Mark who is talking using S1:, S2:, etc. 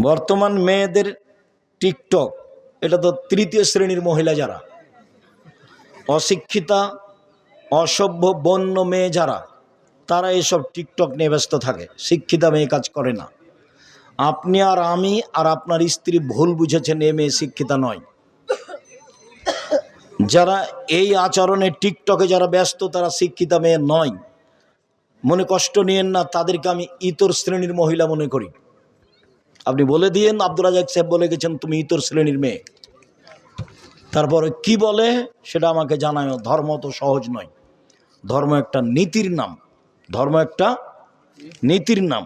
S1: বর্তমান মেয়েদের টিকটক, এটা তো তৃতীয় শ্রেণীর মহিলা যারা অশিক্ষিতা, অসভ্য, বন্য মেয়ে যারা, তারা এসব টিকটক নিয়ে ব্যস্ত থাকে। শিক্ষিতা মেয়ে কাজ করে না। আপনি আর আমি আর আপনার স্ত্রী ভুল বুঝেছেন, এ মেয়ে শিক্ষিতা নয়। যারা এই আচরণে টিকটকে যারা ব্যস্ত তারা শিক্ষিতা মেয়ে নয়। মনে কষ্ট নিয়েন না, তাদেরকে আমি ইতর শ্রেণীর মহিলা মনে করি। আপনি বলে দিয়েন আব্দুল রাজাক সাহেব বলে গেছেন তুমি ইতর শ্রেণীর মেয়ে, তারপরে কি বলে সেটা আমাকে জানায়। ধর্ম তো সহজ নয়, ধর্ম একটা নীতির নাম, ধর্ম একটা নীতির নাম।